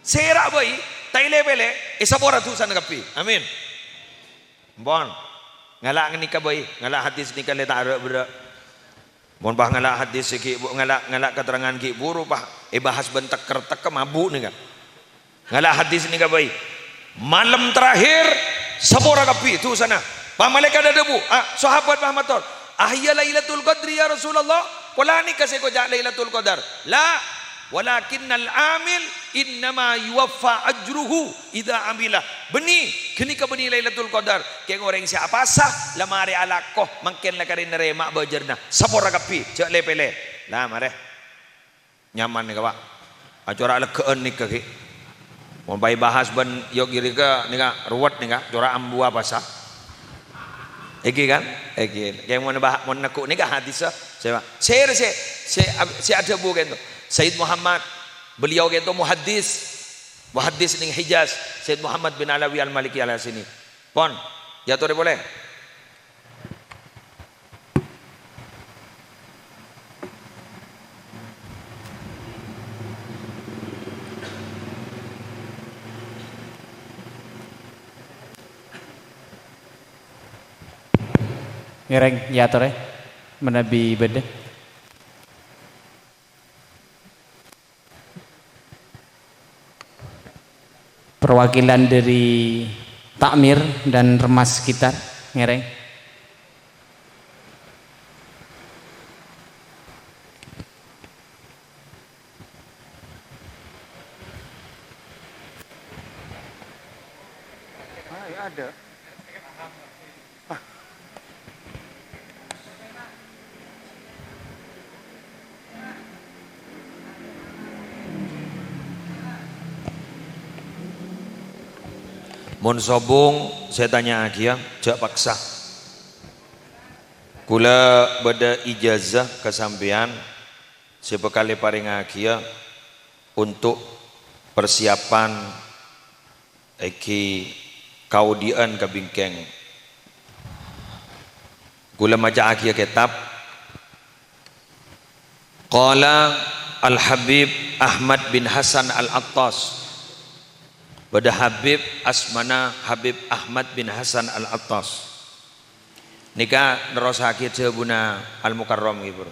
Sera abai taile bele sabora tu sana kapi. Amin. Bon. Ngalak nikah bayi, ngalak hadis nikah le tak ada benda. Mohon bah ngalak hadis sikit, ngalak keterangan ki buru bah bahas bentak kertek mabuk ni kan. Ngalak hadis nikah bayi. Malam terakhir sabora kapi tu sana. Bah malaikat ada bu. Sahabat Muhammad ahya lailatul qadri ya Rasulullah. Qala ni kasih ko ja lailatul qadar. La walakinnal amil innama yuwaffa ajruhu idza amila. Beni kini ke beni lailatul qadar ke orang siapa sah lamari alakoh mungkin la karin nerema bajerna sapora kapi cek lepele lah mare nyaman ni ka pak acora lekeun ni ka ki mon bai bahas ben yo giri ka ni ka ruwet ni ka cora ambua basa eki kan eki ke mon bah mon naku ni ka hadis saya se ada bu kento Said Muhammad beliau kento muhaddis ning Hijaz Said Muhammad bin Alawi Al-Maliki ala sini pon ya tore boleh ngereng ya tore menabi beda perwakilan dari takmir dan remas sekitar ngereng ada Mun sobung saya tanya dia jak paksa kula beda ijazah kesampean sebekali paring agia untuk persiapan kaudian ke bingkeng kula maca agia kitab qala Al-Habib Ahmad bin Hasan Al-Attas pada Habib asmana Habib Ahmad bin Hasan Al-Attas nika nerosake jabuna Al-Mukarram gitu.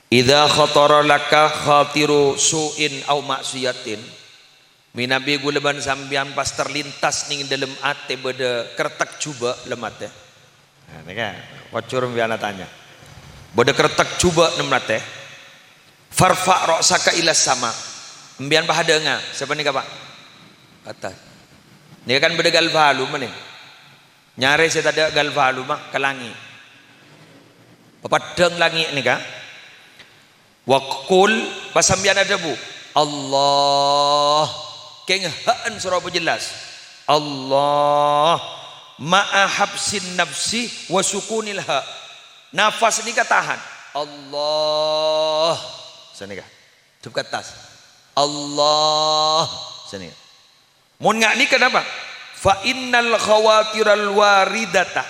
Idza khatara laka khatiru su'in au maksiatin minabi guleban sambian pas terlintas ning dalam ate beda kertek cuba lemate. Nah nika wacur biana tanya. Beda kertek cuba nemate. Farfa ra'saka ila sama. Mbian bahadenga siapa nika Pak? Atas. Ini kan beda galvalu mana? Nyare saya tak ada galvalu mah ke langit. Padang langit ni kan? Wakul pasambian ada bu. Allah. Kenghaan surah jelas. Allah. Ma'ahabsin nafsi wa sukunil ha. Nafas ni katahan. Allah. Sana kah? Cukup atas. Allah. Sana. Mun ngak ni kenapa? Fa innal khawatiral waridata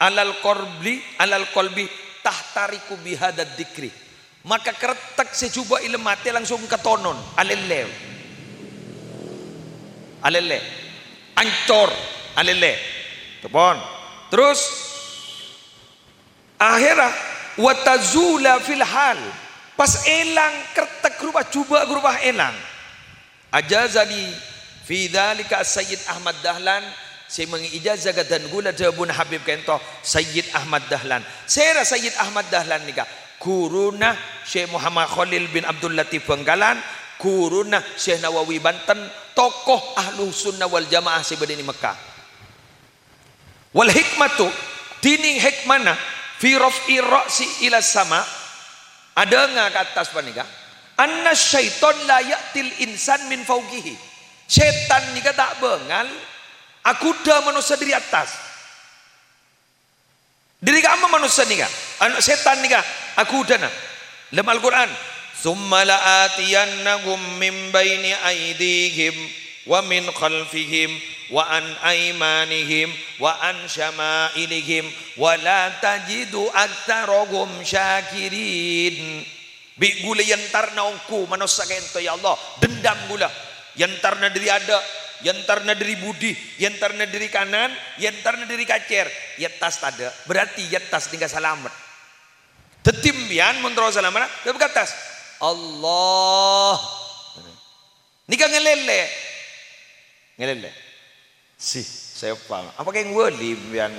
alal qalbi tahtariku bihadad dzikri. Maka keretak secuba ilmate langsung ketonon alele. Ancor alele. Tepon. Terus akhirah watazula fil hal. Pas elang keretak rubah cuba rubah elang. Ajazani fi dzalika Sayyid Ahmad Dahlan saya mengijazah dan gula jabun Habib kento Sayyid Ahmad Dahlan. Saya Sayyid Ahmad Dahlan nika guruna Syekh Muhammad Khalil bin Abdul Latif Bengkalan, guruna Syekh Nawawi Banten, tokoh ahlu sunnah wal jamaah sebeda di Mekah. Wal hikmatu tining hikmana fi raf'i ra'si ila sama, ada nga ke atas panika anna syaiton la ya'til insan min fauqihi, setan nika tak bengal aku dah manusia dari atas. Diri kamu manusia nika, anak setan nika aku dah na. Dalam Al-Quran, "Tsumma la'atiyannahum min baini aydihim wa min khalfihim wa an aymanihim wa an syama'ilihim wa la tajidu aktsarahum syakirin." Bi gula yantarna ongku manusia kento ya Allah, dendam gula. Yantarna diri ada, yantarna diri budi, yantarna diri kanan, yantarna diri kacer, yatas tada. Berarti yatas tinggal selamat. Tetimbian mentro selamat, tapi ke atas. Allah. Nika ngelele. Ngelele. Si, saya paham. Apa kayak gue di bian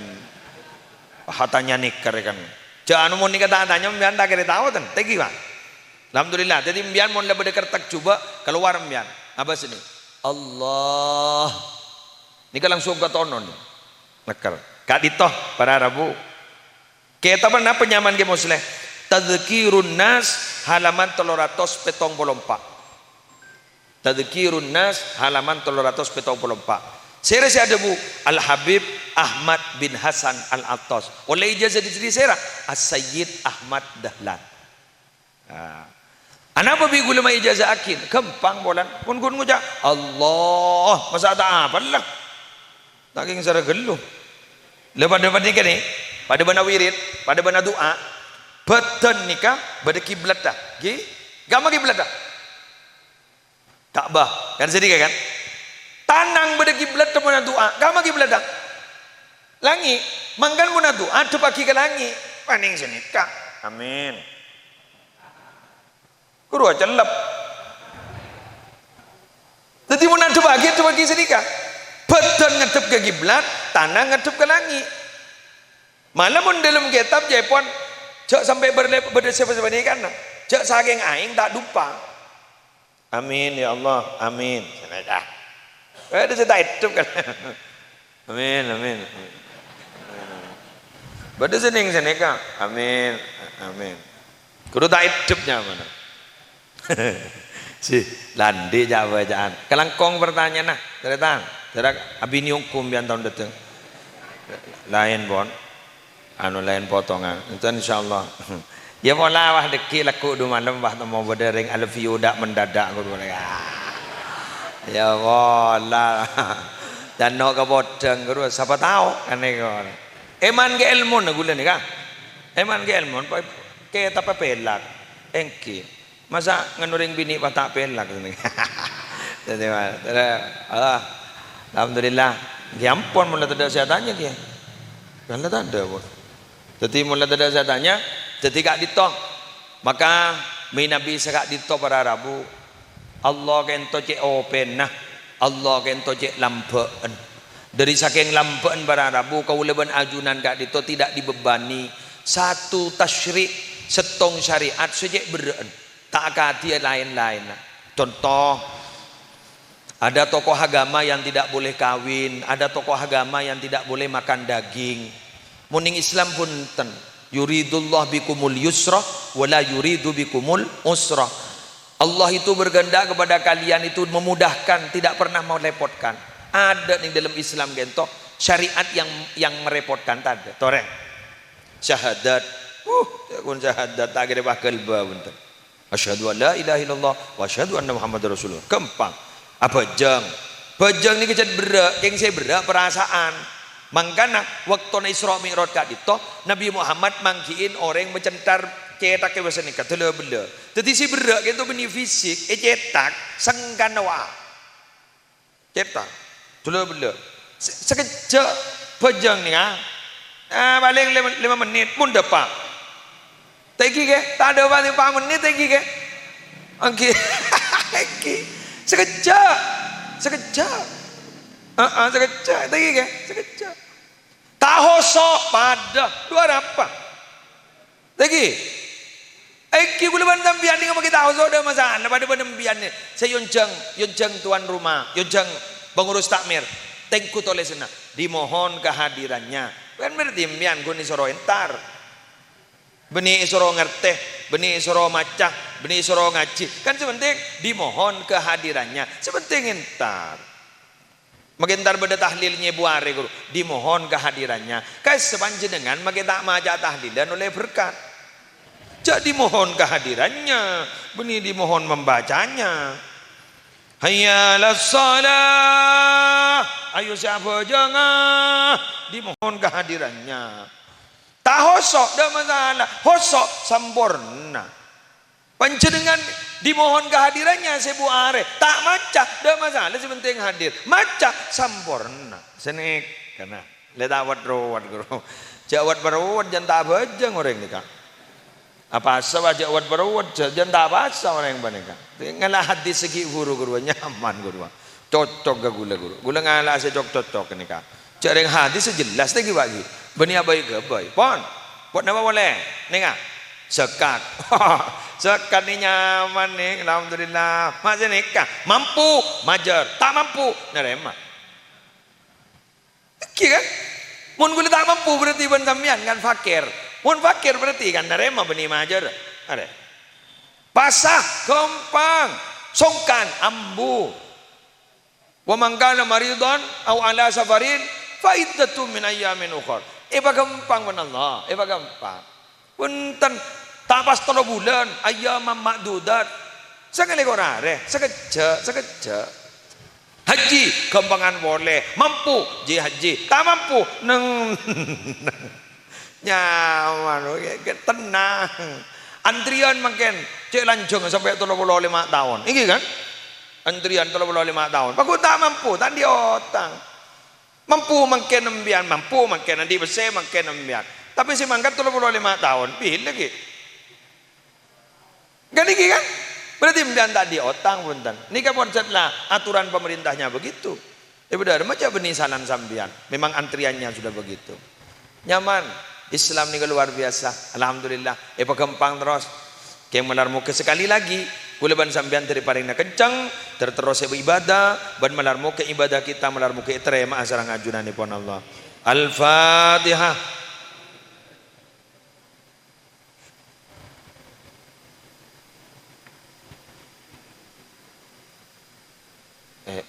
hatanya nikah kan. Jangan mau nikah tanya bian tak kira tahu kan. Tegi pak. Alhamdulillah. Jadi bian mau lebih dekat tak coba keluar bian. Apa sini? Allah. Nika langsung ke tonon. Nekar. Kak ditoh para Rabu. Kita pernah penyaman ke muslim. Tadzkirun nas halaman 374. Tadzkirun nas halaman 374. Saya ada bu Al Habib Ahmad bin Hasan Al Attas. Oleh ijazah di sini saya As-Sayyid Ahmad Dahlan. Anapa bi gula mai ijazah akin kempang bolan pun gun nguja Allah masa tak apa lah. Taking sara gelu. Lepas ni kan ni pada bana wirid, pada bana doa, beton nikah pada kiblat dah. Gi? Gama kiblat dah. Ka'bah kan sedih kan? Tanang pada kiblat tu bana doa, gama kiblat dah. Langi, mangkan bana doa tu pagi ke langi. Paning senikah. Amin. Kuru celep. Jadi mun tu bagi sedikah. Beton ngetep ke kiblat, tanah ngetep ke langit. Malah mun dalam kitab Jepun cak sampai berdesah-desah kan. Cak saking aing tak lupa. Amin ya Allah, amin. Senada. Ada saya hidup kan. Amin, amin. Berdesah ning seneka. Amin, amin. Kudu tak hidupnya mana. Si landi Jawa jaan. Kelangkong pertanyaan nah, cerita. Cerita abini hukum biar tahun datang. Lain bon, anu lain potongan. Itu insyaallah. Ya pola wah deki laku du malam wah temu berdering alfiu dak mendadak aku boleh. Ya pola. Dan no kabodeng guru siapa tahu ane kon. Eman ke ilmu gula ni kah? Eman ke ilmu ke apa pelak. Engki. Masa nganuring bini patak pelak ni. Jadi alhamdulillah. Gampon mula tidak saya tanya dia. Kalau tak ada pun. Jadi mula tidak saya tanya. Jadi kak dito. Maka Nabi sekak dito para Rabu. Allah kento cek open nah. Allah kento cek lampaan. Dari saking lampaan para Rabu kau leban ajunan kak dito tidak dibebani. Satu tasyrik setong syariat sejak beraan. Tak kati lain-lain. Contoh, ada tokoh agama yang tidak boleh kawin, ada tokoh agama yang tidak boleh makan daging. Muning Islam pun ten. Yuridullah bikumul yusra wala yuridu bikumul usra. Allah itu berkehendak kepada kalian itu memudahkan, tidak pernah melepotkan. Ada nih dalam Islam gento syariat yang merepotkan tadi. Toreng. Syahadat. Kun syahadat tak kira bakal bentar. Asyhadu an la ilaha illallah wa asyhadu anna Muhammadar Rasulullah. Kempang. Apa jang? Bajang ni kecet berak, geng saya berak perasaan. Mangkana waktu na Isra Mi'raj kat itu Nabi Muhammad mangkiin orang mencentar cetak ke bahasa nikah tela bela. Jadi si berak itu beni fisik, cetak sengkan wa. Cetak tela bela. Sekejap bajang ni paling 5 menit pun dapat. Tegi ke? Tak ada balik 4 menit tegi ke? Okey. Sekejap. Sekejap lagi kan, sekejap. Tahosok pada dua apa? Lagi. Eki gula bandam bian ni ngomong kita tahosok dah masalah pada bandam bian ni. Saya yonjang tuan rumah, yonjang pengurus takmir. Tengku toleh sana. Dimohon kehadirannya. Kan berarti bian guni soro entar. Beni soro ngerteh, beni soro macah, beni soro ngaji. Kan sepenting dimohon kehadirannya. Sepenting entar. Magentar beda tahlilnya buare guru, dimohon kehadirannya. Kai sepanjenengan makin tak maja tahlilan oleh berkat. Jadi dimohon kehadirannya, benih dimohon membacanya. Hayya ala shalah, ayo siapa jangan dimohon kehadirannya. Tak hosok dah masalah, hosok sempurna. Panjenengan dimohon kehadirannya sebu are tak maca dah masalah sepenting hadir maca sempurna senek karena letawat rawat guru jawat berawat jangan tak bajang orang ni kak apa asal jawat berawat jangan tak apa orang yang banyak ngalah hadis segi guru nyaman guru cocok ke gula ngalah saya cocok ni kak cari hadis sejelas lagi bagi benih abai ke abai pon nama boleh ni kak sekat sekat ni nyaman ni alhamdulillah masih nikah mampu majar tak mampu nerema kan mun gula tak mampu berarti ben sampean kan fakir mun fakir berarti kan nerema benih majar ada pasah gampang songkan ambu wa man kana maridon au ala safarin fa iddatu min ayyamin ukhra gampang ben Allah gampang punten tak pas 3 bulan ayam makdudat sekali korare sekejap haji kembangan boleh mampu je haji tak mampu neng nyaman tenang antrian makin cek lancung sampai 35 tahun ini kan antrian 35 tahun aku tak mampu tak diotang mampu makin nembian mampu makin nanti besar makin nembian tapi si mangkat 35 tahun pilih lagi kan ini kan berarti mbian tak diotang punten ini kan konsepnya aturan pemerintahnya begitu benar macam benih sanan sambian memang antriannya sudah begitu nyaman Islam ini luar biasa alhamdulillah gampang terus kayak melar muka sekali lagi kuleban sambian daripada kencang terus ibadah ban melar muka ibadah kita melar muka terima asarang ajunan pun Allah Al-Fatihah.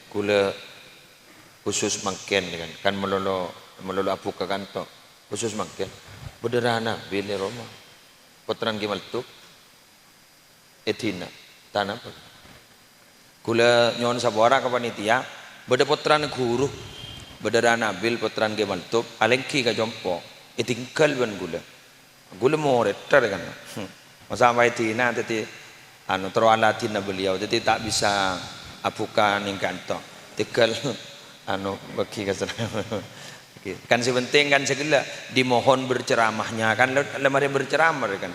Kula khusus mangken kan melolo apu ke kanto khusus mangken bederana bini Roma potran gimal tu etina tanah pun kula nyon sabora ke panitia beda potran guru bederana bil potran gimal tu alengki ka jompo etingkal ban gula more tar kan masa mai tina tadi anu terwalatin beliau jadi tak bisa apukan yang kantor tegal anu bagi kan sepenting kan segala dimohon berceramahnya kan lemari berceramah kan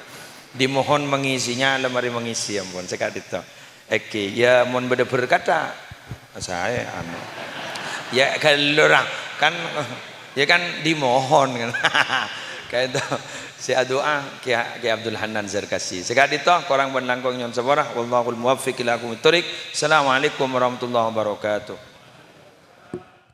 dimohon mengisinya lemari mengisi ampun sekali itu oke ya mohon beda berkata saya anu ya kalau orang kan ya kan dimohon kan kayak itu si doa Ki Abdul Hanan Zarkasi sekali itu korang benlangkong nyon seborah wallahul muwaffiq ila aqwamit thoriq. Assalamualaikum warahmatullahi wabarakatuh.